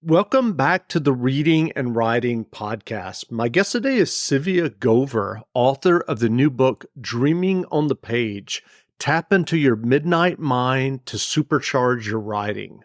Welcome back to the Reading and Writing Podcast. My guest today is Tzivia Gover, author of the new book, Dreaming on the Page, Tap into Your Midnight Mind to Supercharge Your Writing.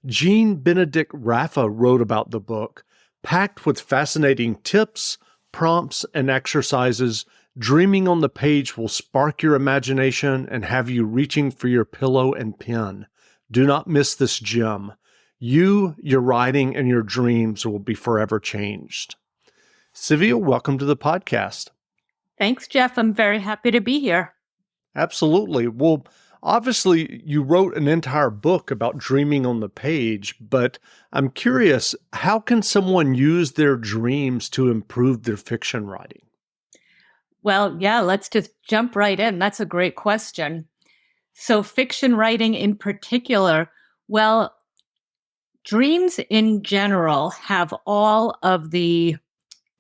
Jean Benedict Raffa wrote about the book. Packed with fascinating tips, prompts, and exercises, Dreaming on the Page will spark your imagination and have you reaching for your pillow and pen. Do not miss this gem. You, your writing, and your dreams will be forever changed. Tzivia, welcome to the podcast. Thanks, Jeff. I'm very happy to be here. Absolutely. Well, obviously, you wrote an entire book about dreaming on the page, but I'm curious, how can someone use their dreams to improve their fiction writing? Well, yeah, let's just jump right in. That's a great question. So fiction writing in particular, well, dreams in general have all of the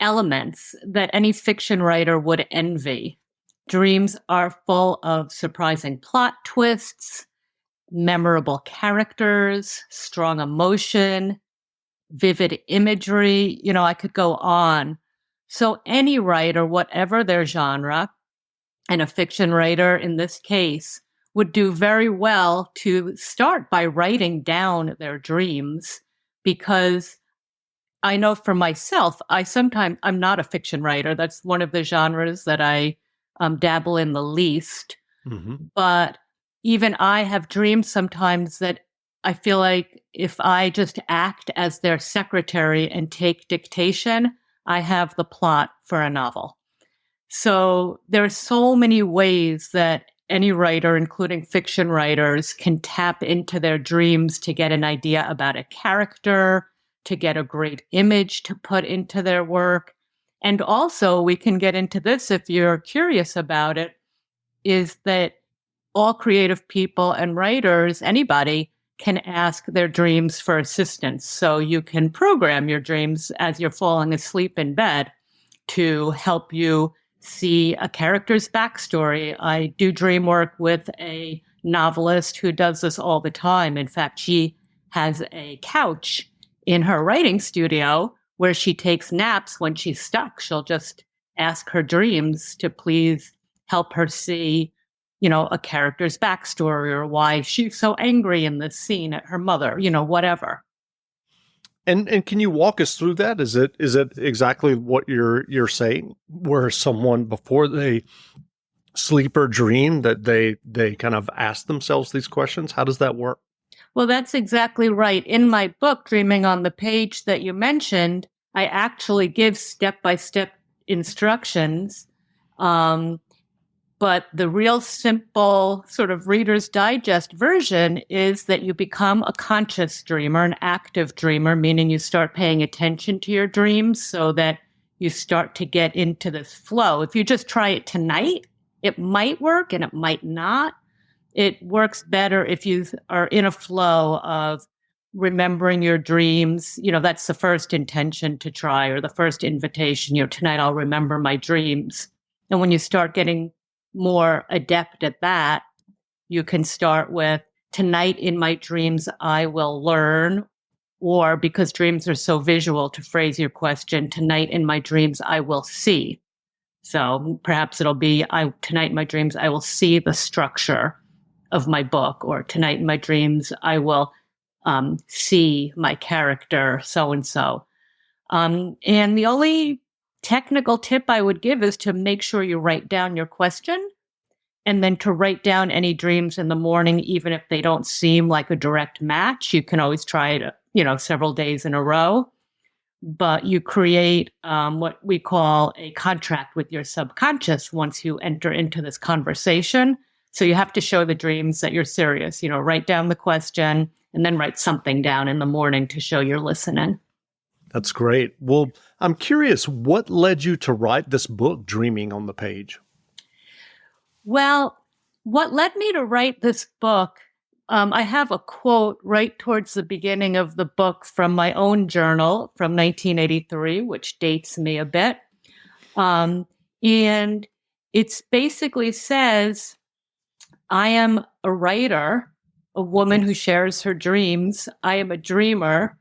elements that any fiction writer would envy. Dreams are full of surprising plot twists, memorable characters, strong emotion, vivid imagery. I could go on. So any writer, whatever their genre, and a fiction writer in this case, would do very well to start by writing down their dreams, because I know for myself, I'm not a fiction writer. That's one of the genres that I dabble in the least. Mm-hmm. But even I have dreams sometimes that I feel like if I just act as their secretary and take dictation, I have the plot for a novel. So there are so many ways that any writer, including fiction writers, can tap into their dreams to get an idea about a character, to get a great image to put into their work. And also, we can get into this if you're curious about it, is that all creative people and writers, anybody, can ask their dreams for assistance. So you can program your dreams as you're falling asleep in bed to help you see a character's backstory. I do dream work with a novelist who does this all the time. In fact, she has a couch in her writing studio where she takes naps when she's stuck. She'll just ask her dreams to please help her see, a character's backstory or why she's so angry in this scene at her mother, whatever. And can you walk us through that? Is it exactly what you're saying, where someone before they sleep or dream that they kind of ask themselves these questions? How does that work? Well, that's exactly right. In my book, Dreaming on the Page, that you mentioned, I actually give step-by-step instructions. But the real simple sort of Reader's Digest version is that you become a conscious dreamer, an active dreamer, meaning you start paying attention to your dreams so that you start to get into this flow. If you just try it tonight, it might work and it might not. It works better if you are in a flow of remembering your dreams. That's the first intention to try, or the first invitation, tonight I'll remember my dreams. And when you start getting more adept at that, you can start with, tonight in my dreams, I will learn, or because dreams are so visual, to phrase your question, tonight in my dreams, I will see. So perhaps it'll be, tonight in my dreams, I will see the structure of my book, or tonight in my dreams, I will see my character, so-and-so. And the only technical tip I would give is to make sure you write down your question, and then to write down any dreams in the morning, even if they don't seem like a direct match. You can always try it, several days in a row. But you create what we call a contract with your subconscious once you enter into this conversation. So you have to show the dreams that you're serious. Write down the question and then write something down in the morning to show you're listening. That's great. Well, I'm curious, what led you to write this book, Dreaming on the Page? Well, what led me to write this book, I have a quote right towards the beginning of the book from my own journal from 1983, which dates me a bit. And it basically says, I am a writer, a woman who shares her dreams. I am a dreamer,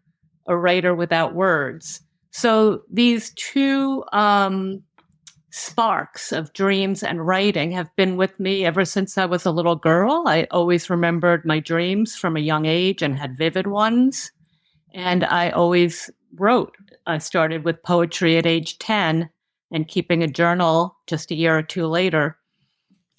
a writer without words. So these two sparks of dreams and writing have been with me ever since I was a little girl. I always remembered my dreams from a young age and had vivid ones. And I always wrote. I started with poetry at age 10 and keeping a journal just a year or two later.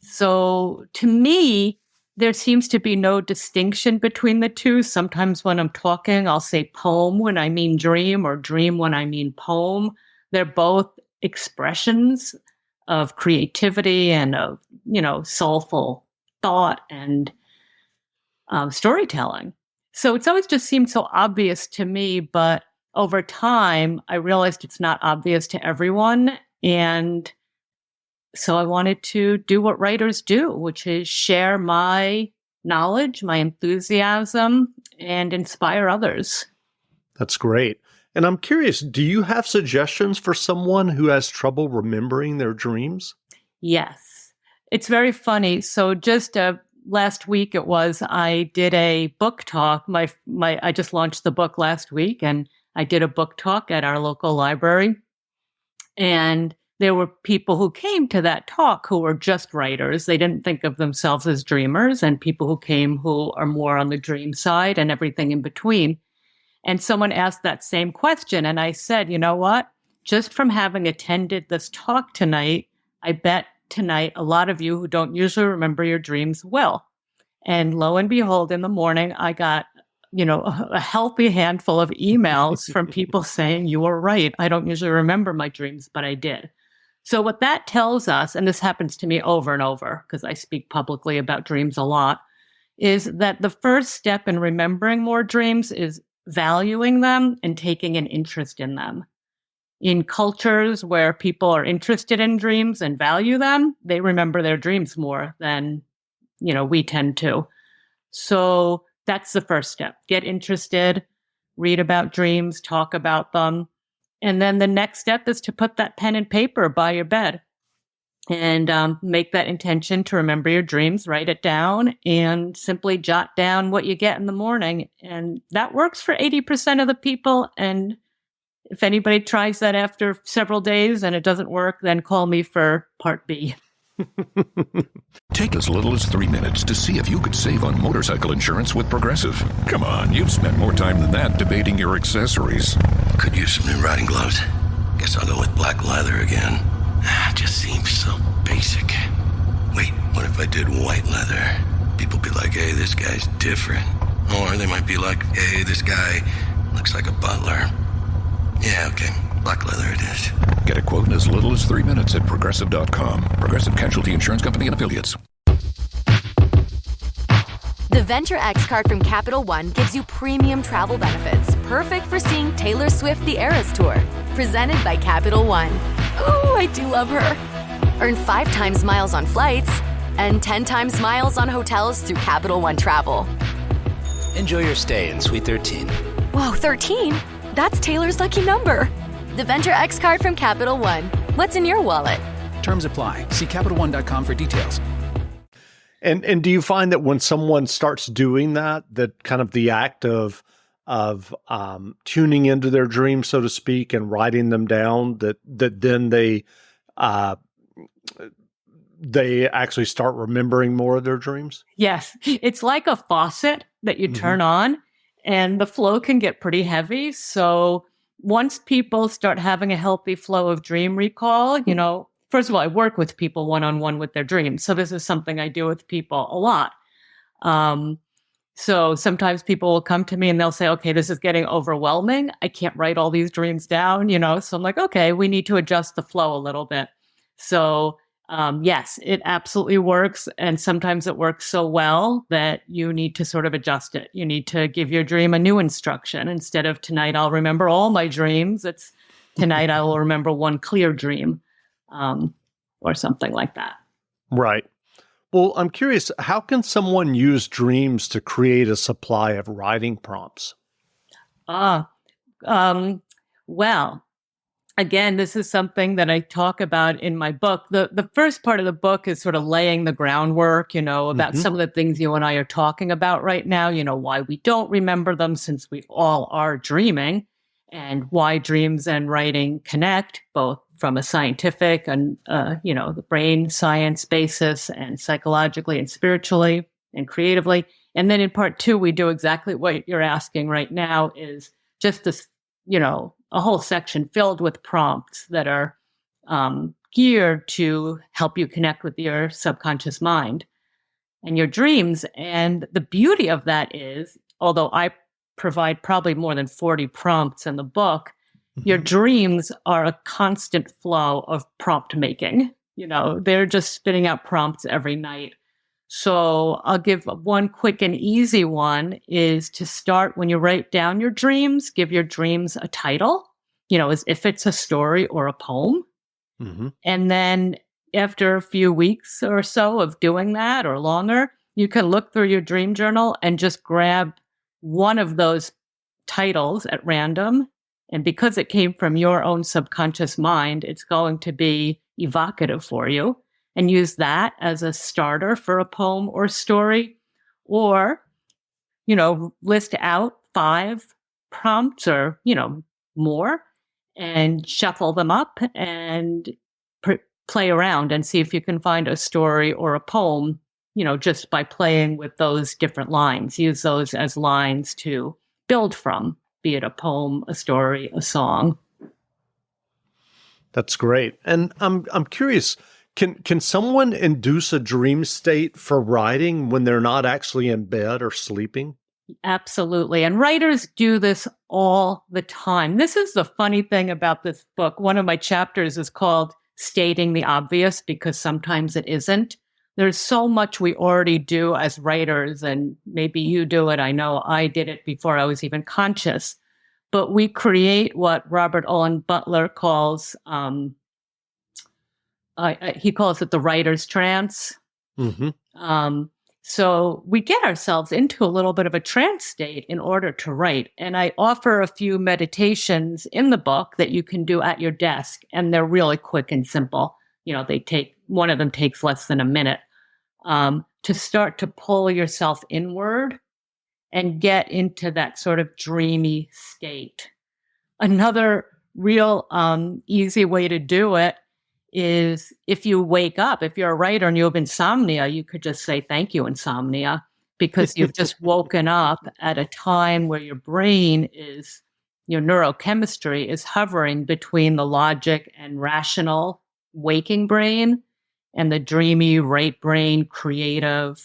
So to me, there seems to be no distinction between the two. Sometimes when I'm talking, I'll say poem when I mean dream or dream when I mean poem. They're both expressions of creativity and of, soulful thought and storytelling. So it's always just seemed so obvious to me, but over time, I realized it's not obvious to everyone. And so I wanted to do what writers do, which is share my knowledge, my enthusiasm, and inspire others. That's great. And I'm curious, do you have suggestions for someone who has trouble remembering their dreams? Yes. It's very funny. So just last week I did a book talk. I just launched the book last week, and I did a book talk at our local library. And there were people who came to that talk who were just writers. They didn't think of themselves as dreamers, and people who came who are more on the dream side and everything in between. And someone asked that same question. And I said, you know what? Just from having attended this talk tonight, I bet tonight a lot of you who don't usually remember your dreams will. And lo and behold, in the morning, I got, a healthy handful of emails from people saying, you were right. I don't usually remember my dreams, but I did. So what that tells us, and this happens to me over and over because I speak publicly about dreams a lot, is that the first step in remembering more dreams is valuing them and taking an interest in them. In cultures where people are interested in dreams and value them, they remember their dreams more than, we tend to. So that's the first step. Get interested, read about dreams, talk about them. And then the next step is to put that pen and paper by your bed and make that intention to remember your dreams, write it down, and simply jot down what you get in the morning. And that works for 80% of the people. And if anybody tries that after several days and it doesn't work, then call me for part B. Take as little as 3 minutes to see if you could save on motorcycle insurance with Progressive. Come on, you've spent more time than that debating your accessories. Could use some new riding gloves. Guess I'll go with black leather again. It just seems so basic. Wait, what if I did white leather? People be like, hey, this guy's different. Or they might be like, hey, this guy looks like a butler. Yeah, okay, black leather it is. Get a quote in as little as 3 minutes at Progressive.com. Progressive Casualty Insurance Company and Affiliates. The Venture X card from Capital One gives you premium travel benefits, perfect for seeing Taylor Swift The Eras Tour. Presented by Capital One. Ooh, I do love her. Earn 5 times miles on flights and 10 times miles on hotels through Capital One Travel. Enjoy your stay in Suite 13. Whoa, 13? That's Taylor's lucky number. The Venture X card from Capital One. What's in your wallet? Terms apply. See CapitalOne.com for details. And do you find that when someone starts doing that kind of the act of tuning into their dreams, so to speak, and writing them down, that then they actually start remembering more of their dreams? Yes. It's like a faucet that you turn on, and the flow can get pretty heavy. So once people start having a healthy flow of dream recall, first of all, I work with people one-on-one with their dreams. So this is something I do with people a lot. So sometimes people will come to me and they'll say, okay, this is getting overwhelming. I can't write all these dreams down, So I'm like, okay, we need to adjust the flow a little bit. So yes, it absolutely works. And sometimes it works so well that you need to sort of adjust it. You need to give your dream a new instruction. Instead of tonight, I'll remember all my dreams. It's tonight, I will remember one clear dream. Or something like that. Right. Well, I'm curious, how can someone use dreams to create a supply of writing prompts? Well, again, this is something that I talk about in my book. The first part of the book is sort of laying the groundwork, about some of the things you and I are talking about right now, why we don't remember them since we all are dreaming, and why dreams and writing connect, both from a scientific and, the brain science basis, and psychologically and spiritually and creatively. And then in part 2, we do exactly what you're asking right now, is just this, a whole section filled with prompts that are geared to help you connect with your subconscious mind and your dreams. And the beauty of that is, although I provide probably more than 40 prompts in the book, your dreams are a constant flow of prompt making. They're just spitting out prompts every night. So I'll give one quick and easy one, is to start when you write down your dreams, give your dreams a title, as if it's a story or a poem. And then after a few weeks or so of doing that, or longer, you can look through your dream journal and just grab one of those titles at random. And because it came from your own subconscious mind, it's going to be evocative for you, and use that as a starter for a poem or story. Or, list out 5 prompts or, more, and shuffle them up and play around and see if you can find a story or a poem, just by playing with those different lines. Use those as lines to build from, be it a poem, a story, a song. That's great. And I'm curious, can someone induce a dream state for writing when they're not actually in bed or sleeping? Absolutely. And writers do this all the time. This is the funny thing about this book. One of my chapters is called Stating the Obvious, because sometimes it isn't. There's so much we already do as writers, and maybe you do it. I know I did it before I was even conscious. But we create what Robert Owen Butler calls, he calls it the writer's trance. So we get ourselves into a little bit of a trance state in order to write. And I offer a few meditations in the book that you can do at your desk, and they're really quick and simple. One of them takes less than a minute, to start to pull yourself inward and get into that sort of dreamy state. Another real easy way to do it is, if you wake up, if you're a writer and you have insomnia, you could just say, "Thank you, insomnia," because you've just woken up at a time where your brain is, your neurochemistry is hovering between the logic and rational waking brain and the dreamy right brain creative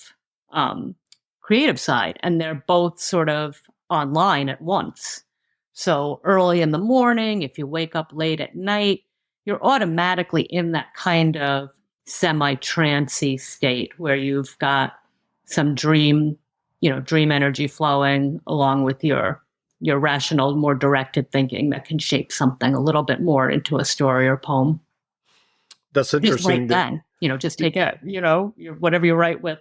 side. And they're both sort of online at once. So early in the morning, if you wake up late at night, you're automatically in that kind of semi-trancey state where you've got some dream energy flowing along with your rational, more directed thinking that can shape something a little bit more into a story or poem. That's interesting. Just right then, just take it, whatever you write with,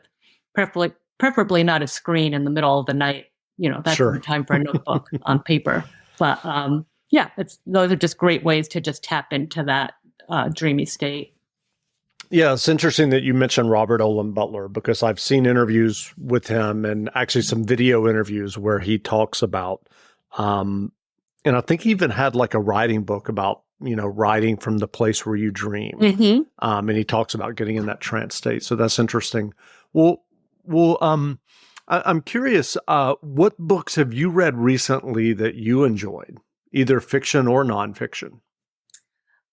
preferably not a screen in the middle of the night. That's Sure. the time for a notebook on paper. But those are just great ways to just tap into that dreamy state. Yeah, it's interesting that you mentioned Robert Owen Butler, because I've seen interviews with him, and actually some video interviews where he talks about, and I think he even had like a writing book about, writing from the place where you dream. And he talks about getting in that trance state. So that's interesting. Well, I'm curious, what books have you read recently that you enjoyed, either fiction or nonfiction?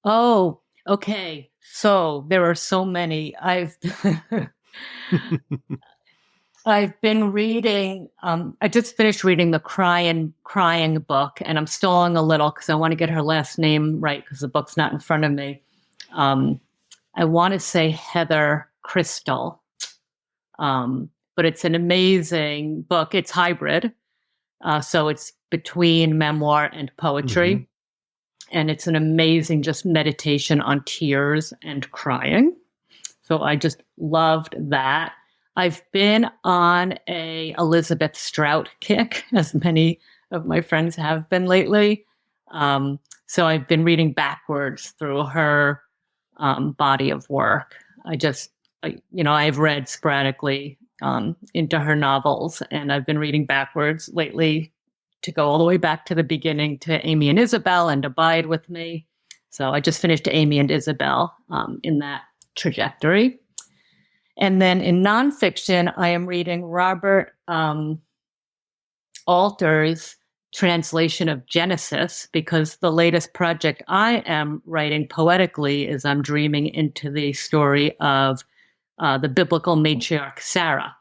Oh, okay. So there are so many. I've been reading, I just finished reading the Crying book, and I'm stalling a little because I want to get her last name right because the book's not in front of me. I want to say Heather Crystal, but it's an amazing book. It's hybrid. So it's between memoir and poetry. And it's an amazing just meditation on tears and crying. So I just loved that. I've been on a Elizabeth Strout kick, as many of my friends have been lately. So I've been reading backwards through her body of work. I've read sporadically into her novels, and I've been reading backwards lately to go all the way back to the beginning to Amy and Isabel and Abide with Me. So I just finished Amy and Isabel in that trajectory. And then in nonfiction, I am reading Robert Alter's translation of Genesis, because the latest project I am writing poetically is I'm dreaming into the story of the biblical matriarch Sarah.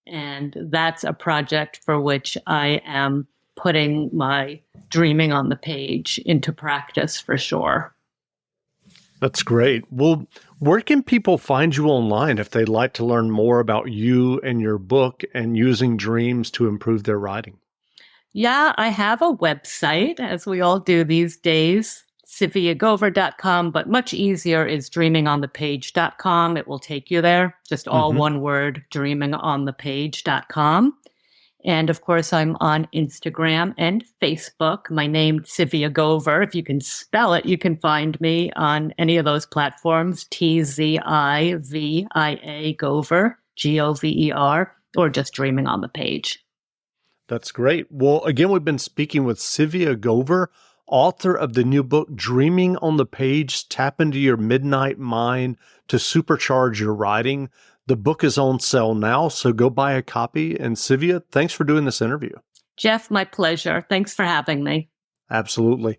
And that's a project for which I am putting my dreaming on the page into practice for sure. That's great. Well, where can people find you online if they'd like to learn more about you and your book and using dreams to improve their writing? Yeah, I have a website, as we all do these days, CziviaGover.com, but much easier is dreamingonthepage.com. It will take you there. Just all one word, dreamingonthepage.com. And of course, I'm on Instagram and Facebook. My name, Tzivia Gover. If you can spell it, you can find me on any of those platforms, Tzivia Gover, Gover, or just Dreaming on the Page. That's great. Well, again, we've been speaking with Tzivia Gover, author of the new book, Dreaming on the Page, Tap into Your Midnight Mind to Supercharge Your Writing. The book is on sale now, so go buy a copy. And Tzivia, thanks for doing this interview. Jeff, my pleasure. Thanks for having me. Absolutely.